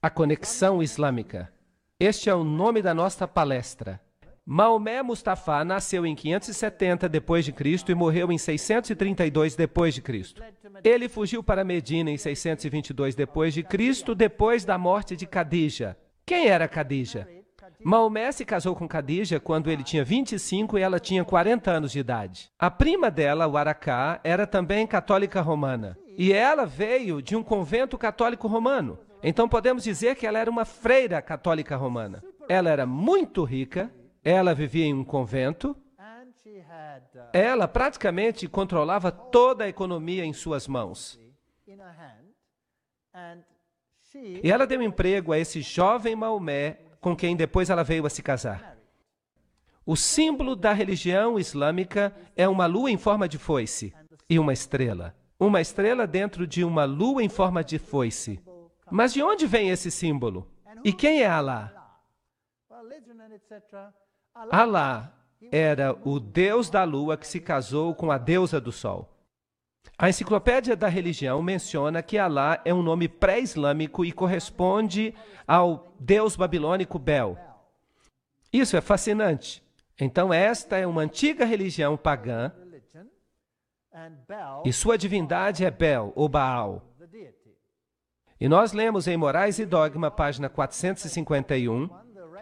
A conexão islâmica. Este é o nome da nossa palestra. Maomé Mustafa nasceu em 570 d.C. e morreu em 632 d.C. Ele fugiu para Medina em 622 d.C., depois da morte de Khadija. Quem era Khadija? Maomé se casou com Khadija quando ele tinha 25 e ela tinha 40 anos de idade. A prima dela, Waraqah, era também católica romana. E ela veio de um convento católico romano. Então podemos dizer que ela era uma freira católica romana. Ela era muito rica, ela vivia em um convento, ela praticamente controlava toda a economia em suas mãos. E ela deu emprego a esse jovem Maomé, com quem depois ela veio a se casar. O símbolo da religião islâmica é uma lua em forma de foice e uma estrela. Uma estrela dentro de uma lua em forma de foice. Mas de onde vem esse símbolo? E quem é Alá? Alá era o deus da lua que se casou com a deusa do sol. A enciclopédia da religião menciona que Alá é um nome pré-islâmico e corresponde ao deus babilônico Bel. Isso é fascinante. Então esta é uma antiga religião pagã e sua divindade é Bel, ou Baal. E nós lemos em Morais e Dogma, página 451,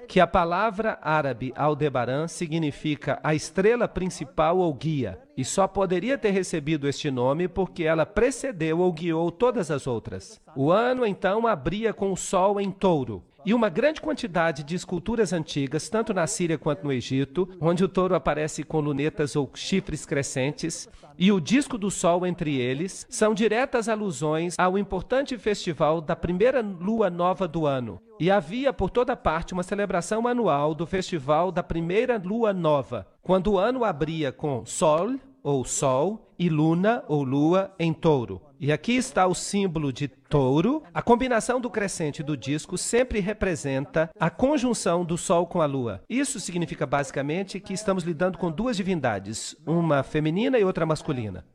que a palavra árabe Aldebaran significa a estrela principal ou guia, e só poderia ter recebido este nome porque ela precedeu ou guiou todas as outras. O ano, então, abria com o sol em touro, e uma grande quantidade de esculturas antigas, tanto na Síria quanto no Egito, onde o touro aparece com lunetas ou chifres crescentes, e o disco do sol entre eles, são diretas alusões ao importante festival da primeira lua nova do ano. E havia por toda parte uma celebração anual do festival da primeira lua nova, quando o ano abria com sol, ou sol, e luna, ou lua, em touro. E aqui está o símbolo de touro. A combinação do crescente e do disco sempre representa a conjunção do sol com a lua. Isso significa basicamente que estamos lidando com duas divindades, uma feminina e outra masculina.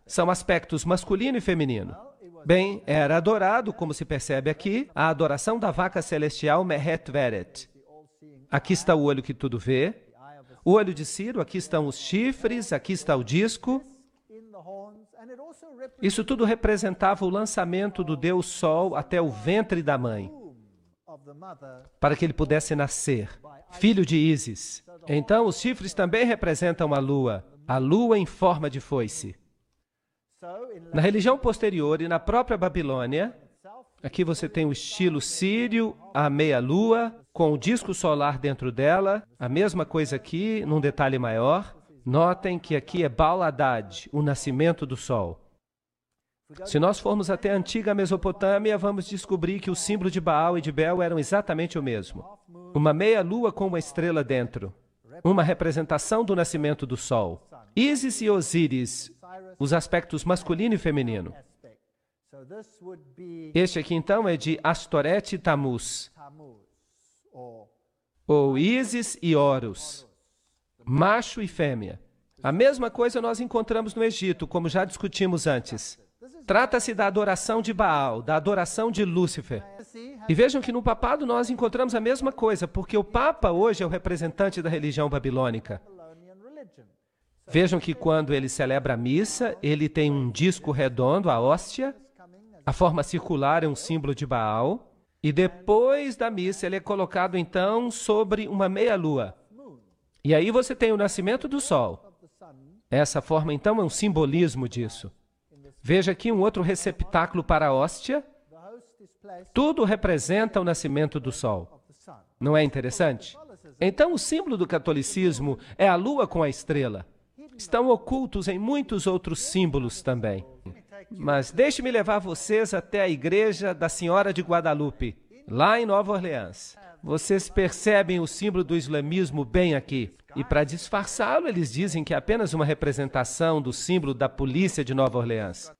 São aspectos masculino e feminino. Bem, era adorado, como se percebe aqui, a adoração da vaca celestial Mehet Veret. Aqui está o olho que tudo vê. O olho de Ciro, aqui estão os chifres, aqui está o disco. Isso tudo representava o lançamento do Deus Sol até o ventre da mãe, para que ele pudesse nascer, filho de Ísis. Então, os chifres também representam a lua em forma de foice. Na religião posterior e na própria Babilônia, aqui você tem o estilo sírio, a meia-lua, com o disco solar dentro dela, a mesma coisa aqui, num detalhe maior. Notem que aqui é Baal Haddad, o nascimento do sol. Se nós formos até a antiga Mesopotâmia, vamos descobrir que o símbolo de Baal e de Bel eram exatamente o mesmo. Uma meia-lua com uma estrela dentro, uma representação do nascimento do sol. Ísis e Osíris, os aspectos masculino e feminino. Este aqui, então, é de Astoret e Tamuz, ou Ísis e Horus, macho e fêmea. A mesma coisa nós encontramos no Egito, como já discutimos antes. Trata-se da adoração de Baal, da adoração de Lúcifer. E vejam que no papado nós encontramos a mesma coisa, porque o Papa hoje é o representante da religião babilônica. Vejam que quando ele celebra a missa, ele tem um disco redondo, a hóstia, a forma circular é um símbolo de Baal, e depois da missa ele é colocado então sobre uma meia-lua. E aí você tem o nascimento do sol. Essa forma então é um simbolismo disso. Veja aqui um outro receptáculo para a hóstia. Tudo representa o nascimento do sol. Não é interessante? Então o símbolo do catolicismo é a lua com a estrela. Estão ocultos em muitos outros símbolos também. Mas deixe-me levar vocês até a igreja da Senhora de Guadalupe, lá em Nova Orleans. Vocês percebem o símbolo do islamismo bem aqui. E para disfarçá-lo, eles dizem que é apenas uma representação do símbolo da polícia de Nova Orleans.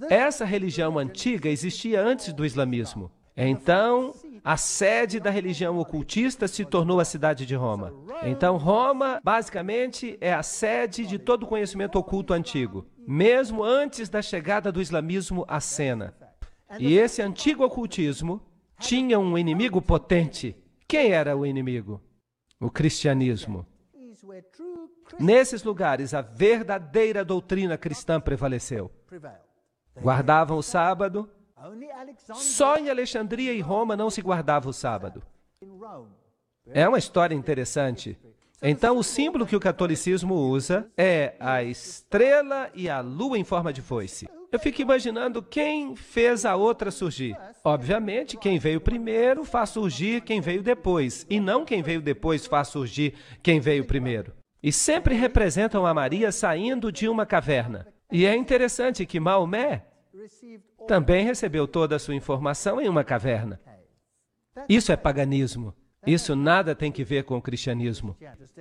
Essa religião antiga existia antes do islamismo. Então, a sede da religião ocultista se tornou a cidade de Roma. Então, Roma, basicamente, é a sede de todo o conhecimento oculto antigo, mesmo antes da chegada do islamismo à cena. E esse antigo ocultismo tinha um inimigo potente. Quem era o inimigo? O cristianismo. Nesses lugares, a verdadeira doutrina cristã prevaleceu. Guardavam o sábado. Só em Alexandria e Roma não se guardava o sábado. É uma história interessante. Então, o símbolo que o catolicismo usa é a estrela e a lua em forma de foice. Eu fico imaginando quem fez a outra surgir. Obviamente, quem veio primeiro faz surgir quem veio depois, e não quem veio depois faz surgir quem veio primeiro. E sempre representam a Maria saindo de uma caverna. E é interessante que Maomé também recebeu toda a sua informação em uma caverna. Isso é paganismo. Isso nada tem que ver com o cristianismo.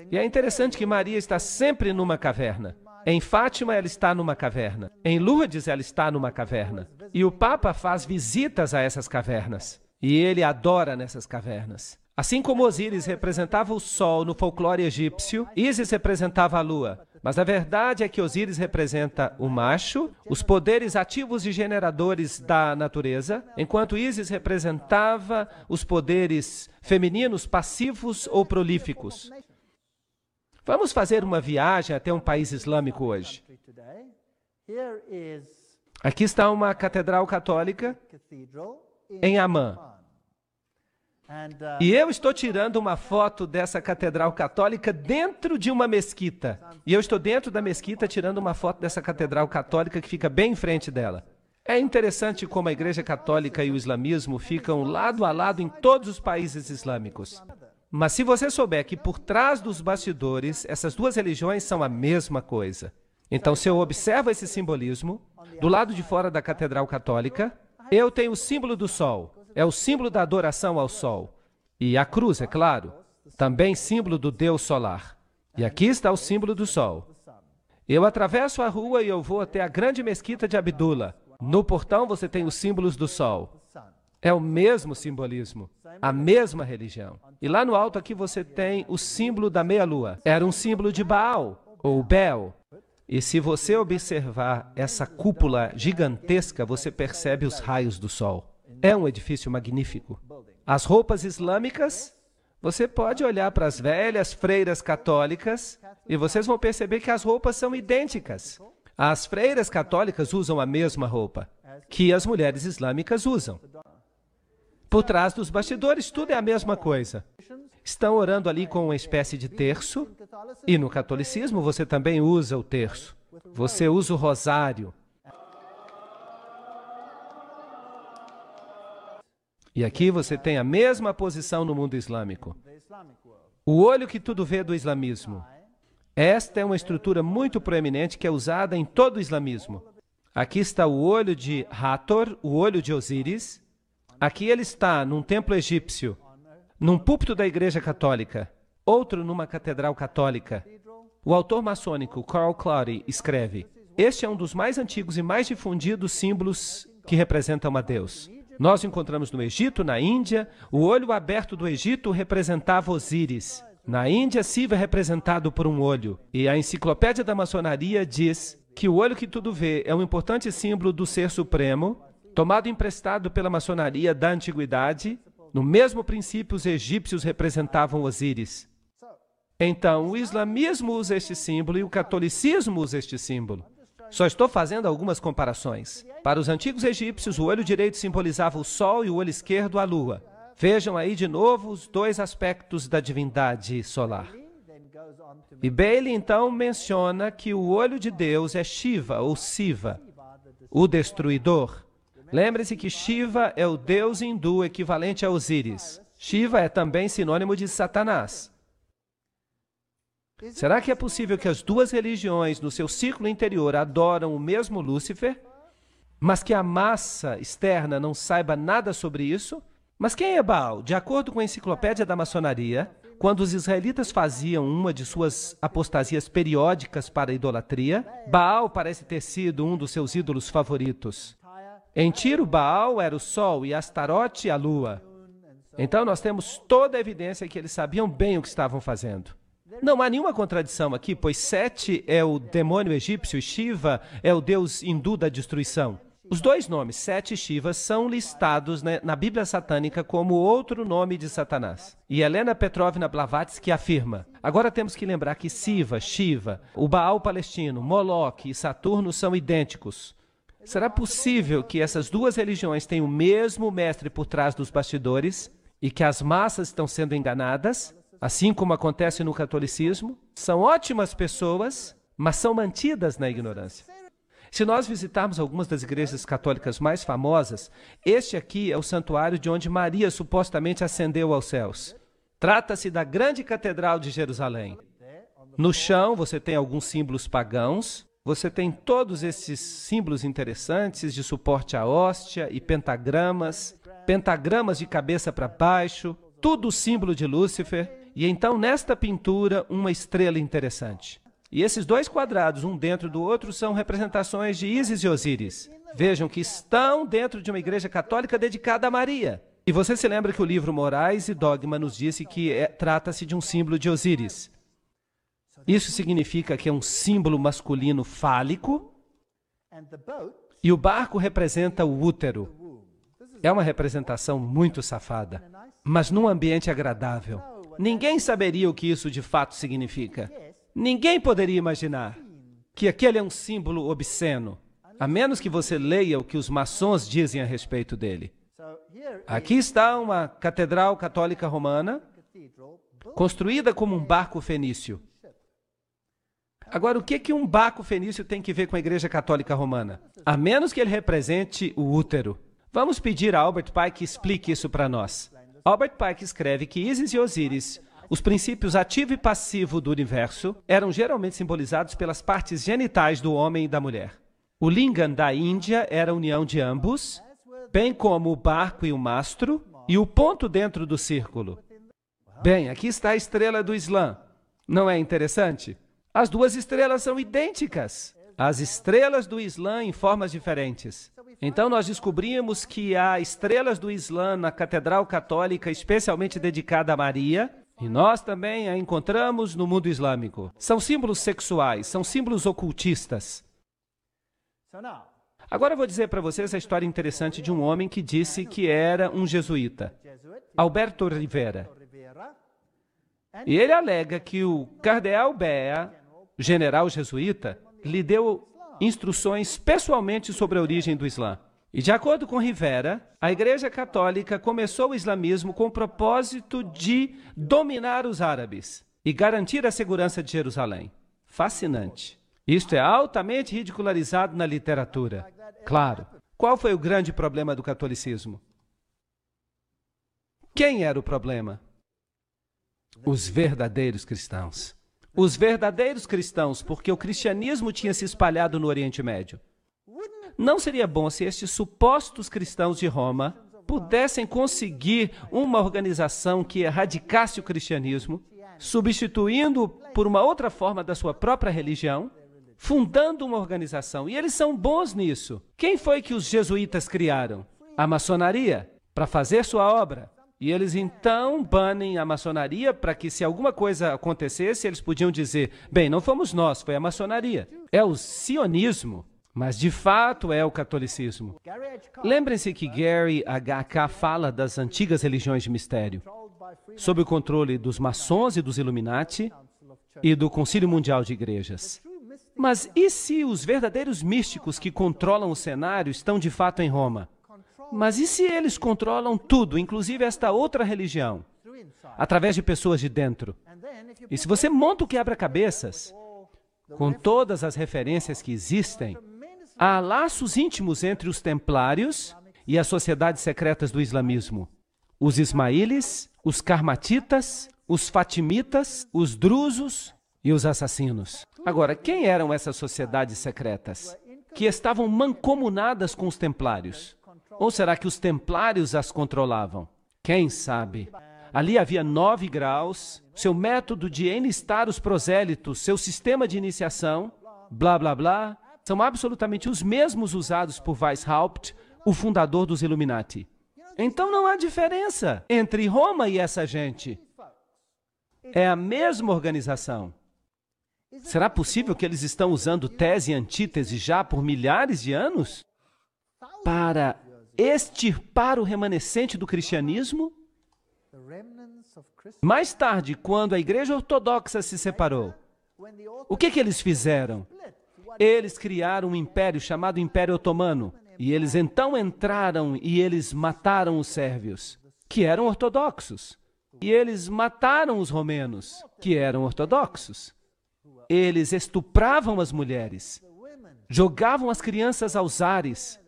E é interessante que Maria está sempre numa caverna. Em Fátima, ela está numa caverna. Em Lourdes, ela está numa caverna. E o Papa faz visitas a essas cavernas. E ele adora nessas cavernas. Assim como Osíris representava o sol no folclore egípcio, Ísis representava a lua. Mas a verdade é que Osíris representa o macho, os poderes ativos e generadores da natureza, enquanto Ísis representava os poderes femininos passivos ou prolíficos. Vamos fazer uma viagem até um país islâmico hoje. Aqui está uma catedral católica em Amman. E eu estou tirando uma foto dessa catedral católica dentro de uma mesquita. E eu estou dentro da mesquita tirando uma foto dessa catedral católica que fica bem em frente dela. É interessante como a Igreja Católica e o islamismo ficam lado a lado em todos os países islâmicos. Mas se você souber que por trás dos bastidores, essas duas religiões são a mesma coisa. Então, se eu observo esse simbolismo, do lado de fora da catedral católica, eu tenho o símbolo do sol. É o símbolo da adoração ao sol. E a cruz, é claro, também símbolo do Deus solar. E aqui está o símbolo do sol. Eu atravesso a rua e eu vou até a grande mesquita de Abdullah. No portão você tem os símbolos do sol. É o mesmo simbolismo, a mesma religião. E lá no alto aqui você tem o símbolo da meia-lua. Era um símbolo de Baal, ou Bel. E se você observar essa cúpula gigantesca, você percebe os raios do sol. É um edifício magnífico. As roupas islâmicas, você pode olhar para as velhas freiras católicas e vocês vão perceber que as roupas são idênticas. As freiras católicas usam a mesma roupa que as mulheres islâmicas usam. Por trás dos bastidores, tudo é a mesma coisa. Estão orando ali com uma espécie de terço, e no catolicismo você também usa o terço. Você usa o rosário. E aqui você tem a mesma posição no mundo islâmico. O olho que tudo vê do islamismo. Esta é uma estrutura muito proeminente que é usada em todo o islamismo. Aqui está o olho de Hathor, o olho de Osíris. Aqui ele está num templo egípcio, num púlpito da Igreja Católica, outro numa catedral católica. O autor maçônico Carl Clary escreve: este é um dos mais antigos e mais difundidos símbolos que representam a Deus. Nós encontramos no Egito, na Índia, o olho aberto do Egito representava Osíris. Na Índia, Siva é representado por um olho. E a enciclopédia da maçonaria diz que o olho que tudo vê é um importante símbolo do Ser Supremo, tomado emprestado pela maçonaria da antiguidade. No mesmo princípio, os egípcios representavam Osíris. Então, o islamismo usa este símbolo e o catolicismo usa este símbolo. Só estou fazendo algumas comparações. Para os antigos egípcios, o olho direito simbolizava o sol e o olho esquerdo a lua. Vejam aí de novo os dois aspectos da divindade solar. E Bailey, então, menciona que o olho de Deus é Shiva, ou Siva, o destruidor. Lembre-se que Shiva é o deus hindu equivalente a Osíris. Shiva é também sinônimo de Satanás. Será que é possível que as duas religiões, no seu círculo interior, adoram o mesmo Lúcifer, mas que a massa externa não saiba nada sobre isso? Mas quem é Baal? De acordo com a enciclopédia da maçonaria, quando os israelitas faziam uma de suas apostasias periódicas para a idolatria, Baal parece ter sido um dos seus ídolos favoritos. Em Tiro, Baal era o sol e Astarote a lua. Então nós temos toda a evidência que eles sabiam bem o que estavam fazendo. Não há nenhuma contradição aqui, pois Sete é o demônio egípcio e Shiva é o deus hindu da destruição. Os dois nomes, Set e Shiva, são listados na Bíblia satânica como outro nome de Satanás. E Helena Petrovna Blavatsky afirma: agora temos que lembrar que Siva, Shiva, o Baal palestino, Moloque e Saturno são idênticos. Será possível que essas duas religiões tenham o mesmo mestre por trás dos bastidores e que as massas estão sendo enganadas, assim como acontece no catolicismo? São ótimas pessoas, mas são mantidas na ignorância. Se nós visitarmos algumas das igrejas católicas mais famosas, este aqui é o santuário de onde Maria supostamente ascendeu aos céus. Trata-se da grande catedral de Jerusalém. No chão você tem alguns símbolos pagãos, você tem todos esses símbolos interessantes de suporte à hóstia e pentagramas de cabeça para baixo, tudo símbolo de Lúcifer, e então nesta pintura uma estrela interessante. E esses dois quadrados, um dentro do outro, são representações de Ísis e Osíris. Vejam que estão dentro de uma igreja católica dedicada a Maria. E você se lembra que o livro Morais e Dogma nos disse que trata-se de um símbolo de Osíris. Isso significa que é um símbolo masculino fálico e o barco representa o útero. É uma representação muito safada, mas num ambiente agradável. Ninguém saberia o que isso de fato significa. Ninguém poderia imaginar que aquele é um símbolo obsceno, a menos que você leia o que os maçons dizem a respeito dele. Aqui está uma catedral católica romana, construída como um barco fenício. Agora, o que um barco fenício tem que ver com a Igreja Católica Romana? A menos que ele represente o útero. Vamos pedir a Albert Pike que explique isso para nós. Albert Pike escreve que Ísis e Osíris, os princípios ativo e passivo do universo, eram geralmente simbolizados pelas partes genitais do homem e da mulher. O lingam da Índia era a união de ambos, bem como o barco e o mastro, e o ponto dentro do círculo. Bem, aqui está a estrela do Islã. Não é interessante? As duas estrelas são idênticas. As estrelas do Islã em formas diferentes. Então nós descobrimos que há estrelas do Islã na Catedral Católica especialmente dedicada a Maria, e nós também a encontramos no mundo islâmico. São símbolos sexuais, são símbolos ocultistas. Agora eu vou dizer para vocês a história interessante de um homem que disse que era um jesuíta, Alberto Rivera. E ele alega que o cardeal Bea, general jesuíta, lhe deu instruções pessoalmente sobre a origem do Islã. E de acordo com Rivera, a Igreja Católica começou o islamismo com o propósito de dominar os árabes e garantir a segurança de Jerusalém. Fascinante. Isto é altamente ridicularizado na literatura. Claro. Qual foi o grande problema do catolicismo? Quem era o problema? Os verdadeiros cristãos. Os verdadeiros cristãos, porque o cristianismo tinha se espalhado no Oriente Médio. Não seria bom se estes supostos cristãos de Roma pudessem conseguir uma organização que erradicasse o cristianismo, substituindo por uma outra forma da sua própria religião, fundando uma organização. E eles são bons nisso. Quem foi que os jesuítas criaram? A maçonaria, para fazer sua obra. E eles então banem a maçonaria para que, se alguma coisa acontecesse, eles podiam dizer, bem, não fomos nós, foi a maçonaria. É o sionismo. Mas, de fato, é o catolicismo. Lembrem-se que Gary H.K. fala das antigas religiões de mistério, sob o controle dos maçons e dos Illuminati e do Concílio Mundial de Igrejas. Mas e se os verdadeiros místicos que controlam o cenário estão, de fato, em Roma? Mas e se eles controlam tudo, inclusive esta outra religião, através de pessoas de dentro? E se você monta o quebra-cabeças, com todas as referências que existem, há laços íntimos entre os templários e as sociedades secretas do islamismo. Os ismaílis, os karmatitas, os fatimitas, os drusos e os assassinos. Agora, quem eram essas sociedades secretas que estavam mancomunadas com os templários? Ou será que os templários as controlavam? Quem sabe? Ali havia 9 graus, seu método de enlistar os prosélitos, seu sistema de iniciação, blá, blá, blá, são absolutamente os mesmos usados por Weishaupt, o fundador dos Illuminati. Então não há diferença entre Roma e essa gente. É a mesma organização. Será possível que eles estão usando tese e antítese já por milhares de anos? para extirpar o remanescente do cristianismo? Mais tarde, quando a Igreja Ortodoxa se separou, o que eles fizeram? Eles criaram um império chamado Império Otomano. E eles então entraram e eles mataram os sérvios, que eram ortodoxos. E eles mataram os romenos, que eram ortodoxos. Eles estupravam as mulheres, jogavam as crianças aos ares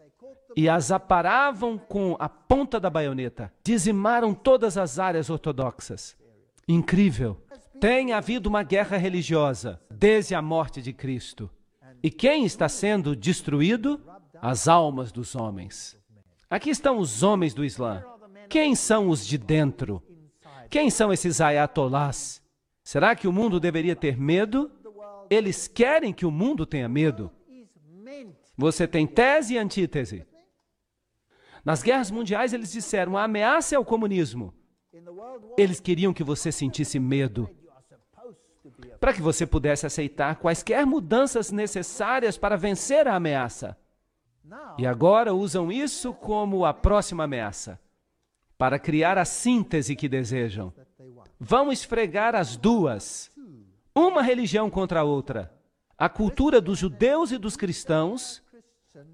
e as aparavam com a ponta da baioneta. Dizimaram todas as áreas ortodoxas. Incrível. Tem havido uma guerra religiosa desde a morte de Cristo. E quem está sendo destruído? As almas dos homens. Aqui estão os homens do Islã. Quem são os de dentro? Quem são esses ayatolás? Será que o mundo deveria ter medo? Eles querem que o mundo tenha medo. Você tem tese e antítese. Nas guerras mundiais, eles disseram, a ameaça é o comunismo. Eles queriam que você sentisse medo, para que você pudesse aceitar quaisquer mudanças necessárias para vencer a ameaça. E agora usam isso como a próxima ameaça, para criar a síntese que desejam. Vão esfregar as duas, uma religião contra a outra. A cultura dos judeus e dos cristãos,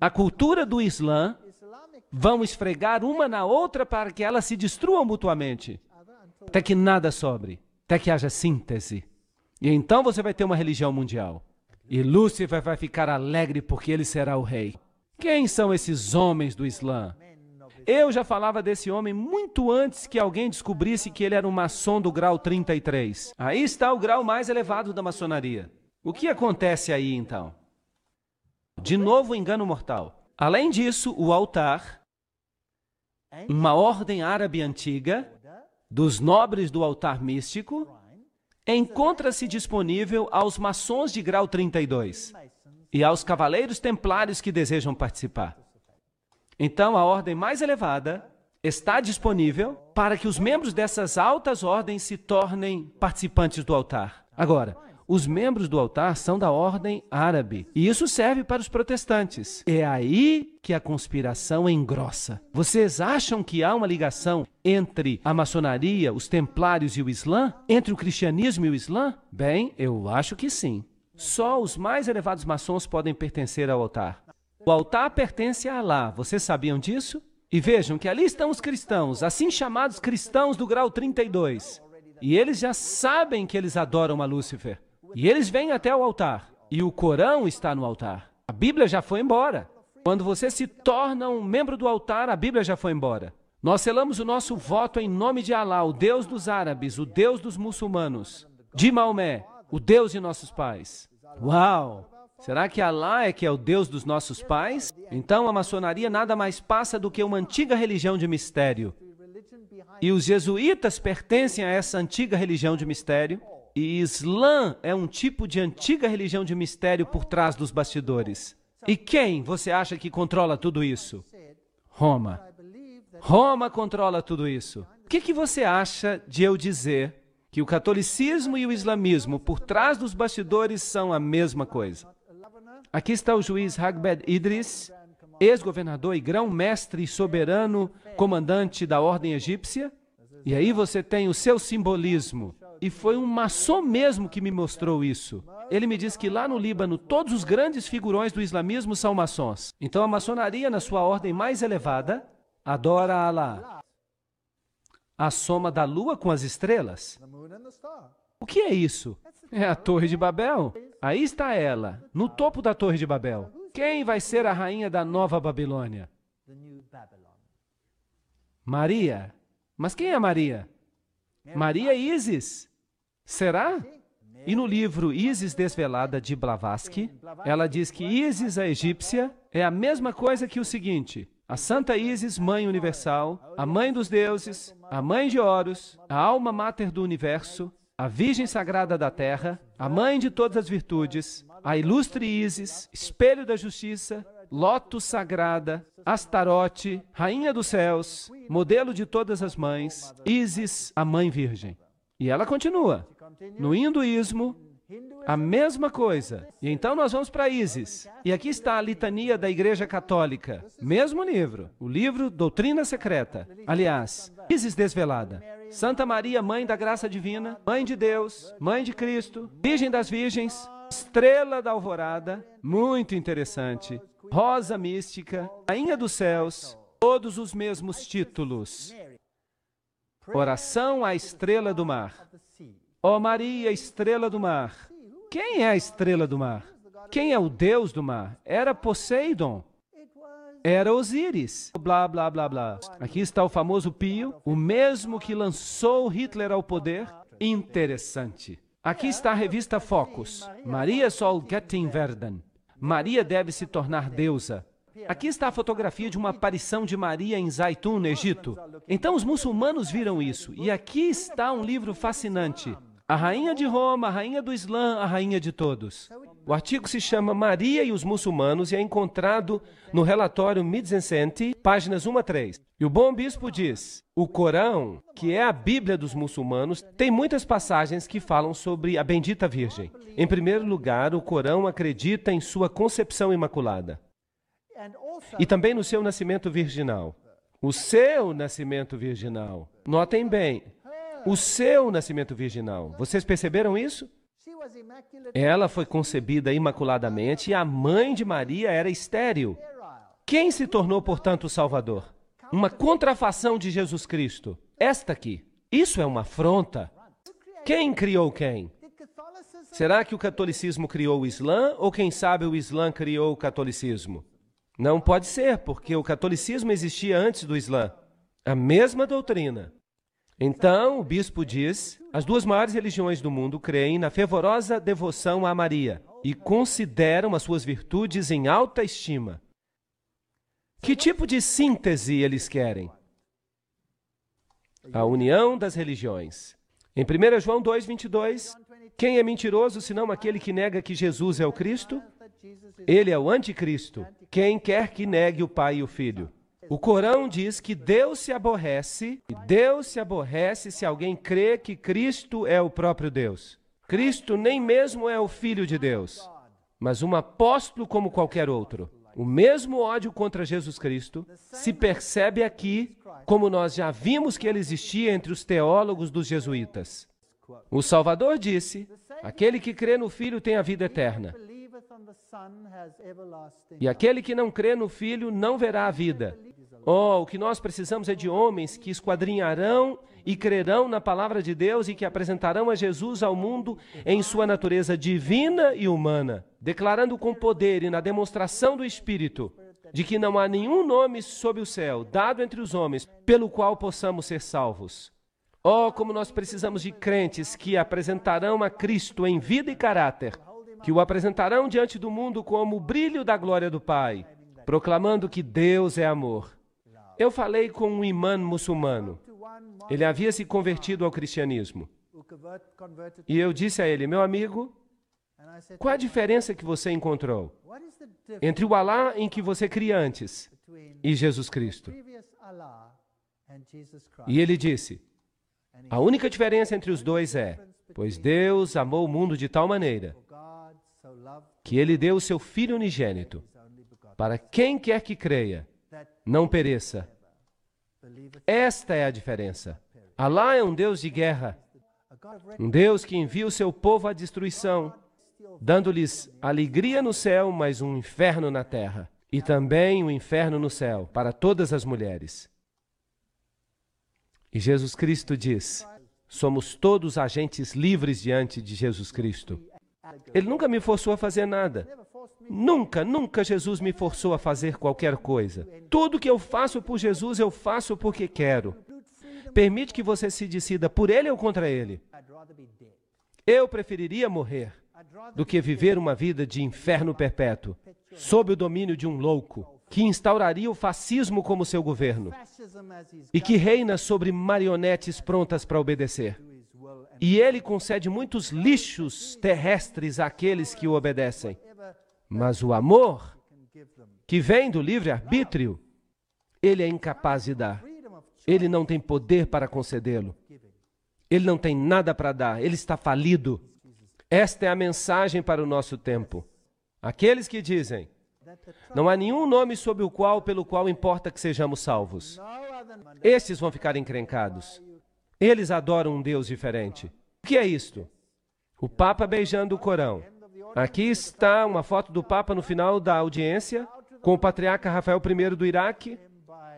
a cultura do Islã, vão esfregar uma na outra para que elas se destruam mutuamente, até que nada sobre, até que haja síntese. E então você vai ter uma religião mundial. E Lúcifer vai ficar alegre porque ele será o rei. Quem são esses homens do Islã? Eu já falava desse homem muito antes que alguém descobrisse que ele era um maçom do grau 33. Aí está o grau mais elevado da maçonaria. O que acontece aí, então? De novo, o engano mortal. Além disso, o altar, uma ordem árabe antiga, dos nobres do altar místico, encontra-se disponível aos maçons de grau 32 e aos cavaleiros templários que desejam participar. Então, a ordem mais elevada está disponível para que os membros dessas altas ordens se tornem participantes do altar. Agora, os membros do altar são da ordem árabe, e isso serve para os protestantes. É aí que a conspiração engrossa. Vocês acham que há uma ligação entre a maçonaria, os templários e o Islã? Entre o cristianismo e o Islã? Bem, eu acho que sim. Só os mais elevados maçons podem pertencer ao altar. O altar pertence a Alá, vocês sabiam disso? E vejam que ali estão os cristãos, assim chamados cristãos do grau 32. E eles já sabem que eles adoram a Lúcifer. E eles vêm até o altar. E o Corão está no altar. A Bíblia já foi embora. Quando você se torna um membro do altar, a Bíblia já foi embora. Nós selamos o nosso voto em nome de Alá, o Deus dos árabes, o Deus dos muçulmanos, de Maomé, o Deus de nossos pais. Uau! Será que Alá é que é o Deus dos nossos pais? Então a maçonaria nada mais passa do que uma antiga religião de mistério. E os jesuítas pertencem a essa antiga religião de mistério. E Islã é um tipo de antiga religião de mistério por trás dos bastidores. E quem você acha que controla tudo isso? Roma. Roma controla tudo isso. O que você acha de eu dizer que o catolicismo e o islamismo por trás dos bastidores são a mesma coisa? Aqui está o juiz Hagbed Idris, ex-governador e grão-mestre e soberano comandante da ordem egípcia. E aí você tem o seu simbolismo. E foi um maçom mesmo que me mostrou isso. Ele me diz que lá no Líbano, todos os grandes figurões do islamismo são maçons. Então a maçonaria, na sua ordem mais elevada, adora a Alá. A soma da lua com as estrelas. O que é isso? É a Torre de Babel. Aí está ela, no topo da Torre de Babel. Quem vai ser a rainha da Nova Babilônia? Maria. Mas quem é Maria? Maria Isis. Será? E no livro Isis Desvelada de Blavatsky, ela diz que Isis, a egípcia, é a mesma coisa que o seguinte: a Santa Isis, Mãe Universal, a Mãe dos Deuses, a Mãe de Horus, a Alma Máter do Universo, a Virgem Sagrada da Terra, a Mãe de todas as virtudes, a Ilustre Isis, Espelho da Justiça, Lótus Sagrada, Astarote, Rainha dos Céus, modelo de todas as mães, Isis, a Mãe Virgem. E ela continua. No hinduísmo, A mesma coisa. E então nós vamos para Ísis. E aqui está a litania da Igreja Católica. Mesmo livro. O livro Doutrina Secreta. Aliás, Ísis Desvelada. Santa Maria, Mãe da Graça Divina, Mãe de Deus, Mãe de Cristo, Virgem das Virgens, Estrela da Alvorada, muito interessante. Rosa Mística, Rainha dos Céus, todos os mesmos títulos. Oração à Estrela do Mar. Ó Maria, Estrela do Mar. Quem é a Estrela do Mar? Quem é o Deus do mar? Era Poseidon. Era Osíris. Blá, blá, blá, blá. Aqui está o famoso Pio, o mesmo que lançou Hitler ao poder. Interessante. Aqui está a revista Focus. Maria soll Göttin werden. Maria deve se tornar deusa. Aqui está a fotografia de uma aparição de Maria em Zaitun, no Egito. Então os muçulmanos viram isso. E aqui está um livro fascinante. A Rainha de Roma, a Rainha do Islã, a Rainha de todos. O artigo se chama Maria e os Muçulmanos e é encontrado no relatório Mizensenti, páginas 1 a 3. E o bom bispo diz, o Corão, que é a Bíblia dos muçulmanos, tem muitas passagens que falam sobre a bendita Virgem. Em primeiro lugar, o Corão acredita em sua concepção imaculada. E também no seu nascimento virginal. O seu nascimento virginal. Notem bem, o seu nascimento virginal. Vocês perceberam isso? Ela foi concebida imaculadamente e a mãe de Maria era estéril. Quem se tornou, portanto, o Salvador? Uma contrafação de Jesus Cristo. Esta aqui. Isso é uma afronta. Quem criou quem? Será que o catolicismo criou o Islã ou, quem sabe, o Islã criou o catolicismo? Não pode ser, porque o catolicismo existia antes do Islã. A mesma doutrina. Então, o bispo diz, as duas maiores religiões do mundo creem na fervorosa devoção a Maria e consideram as suas virtudes em alta estima. Que tipo de síntese eles querem? A união das religiões. Em 1 João 2:22, quem é mentiroso senão aquele que nega que Jesus é o Cristo? Ele é o anticristo. Quem quer que negue o Pai e o Filho. O Corão diz que Deus se aborrece se alguém crê que Cristo é o próprio Deus. Cristo nem mesmo é o Filho de Deus, mas um apóstolo como qualquer outro. O mesmo ódio contra Jesus Cristo se percebe aqui, como nós já vimos que ele existia entre os teólogos dos jesuítas. O Salvador disse, aquele que crê no Filho tem a vida eterna. E aquele que não crê no Filho não verá a vida. Oh, o que nós precisamos é de homens que esquadrinharão e crerão na palavra de Deus e que apresentarão a Jesus ao mundo em sua natureza divina e humana, declarando com poder e na demonstração do Espírito de que não há nenhum nome sob o céu dado entre os homens pelo qual possamos ser salvos. Oh, como nós precisamos de crentes que apresentarão a Cristo em vida e caráter, que o apresentarão diante do mundo como o brilho da glória do Pai, proclamando que Deus é amor. Eu falei com um imã muçulmano. Ele havia se convertido ao cristianismo. E eu disse a ele, meu amigo, qual a diferença que você encontrou entre o Alá em que você cria antes e Jesus Cristo? E ele disse, a única diferença entre os dois é, pois Deus amou o mundo de tal maneira que ele deu o seu Filho unigênito, para quem quer que creia, não pereça. Esta é a diferença. Alá é um Deus de guerra, um Deus que envia o seu povo à destruição, dando-lhes alegria no céu, mas um inferno na terra, e também um inferno no céu para todas as mulheres. E Jesus Cristo diz, somos todos agentes livres diante de Jesus Cristo. Ele nunca me forçou a fazer nada. Nunca Jesus me forçou a fazer qualquer coisa. Tudo que eu faço por Jesus, eu faço porque quero. Permite que você se decida por ele ou contra ele. Eu preferiria morrer do que viver uma vida de inferno perpétuo, sob o domínio de um louco, que instauraria o fascismo como seu governo e que reina sobre marionetes prontas para obedecer. E ele concede muitos lixos terrestres àqueles que o obedecem. Mas o amor, que vem do livre-arbítrio, ele é incapaz de dar. Ele não tem poder para concedê-lo. Ele não tem nada para dar. Ele está falido. Esta é a mensagem para o nosso tempo. Aqueles que dizem, não há nenhum nome pelo qual importa que sejamos salvos. Estes vão ficar encrencados. Eles adoram um Deus diferente. O que é isto? O Papa beijando o Corão. Aqui está uma foto do Papa no final da audiência, com o patriarca Rafael I do Iraque,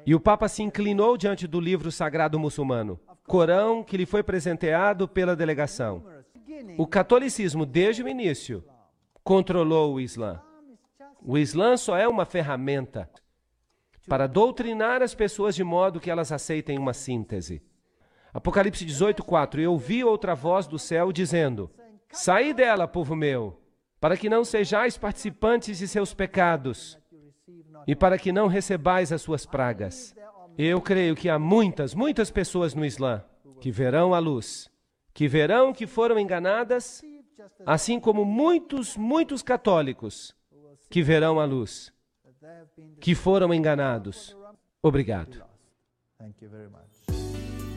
e o Papa se inclinou diante do livro sagrado muçulmano, Corão, que lhe foi presenteado pela delegação. O catolicismo, desde o início, controlou o Islã. O Islã só é uma ferramenta para doutrinar as pessoas de modo que elas aceitem uma síntese. Apocalipse 18:4. Eu ouvi outra voz do céu dizendo, saí dela, povo meu, para que não sejais participantes de seus pecados e para que não recebais as suas pragas. Eu creio que há muitas pessoas no Islã que verão a luz, que verão que foram enganadas, assim como muitos católicos que verão a luz, que foram enganados. Obrigado. Thank you very much.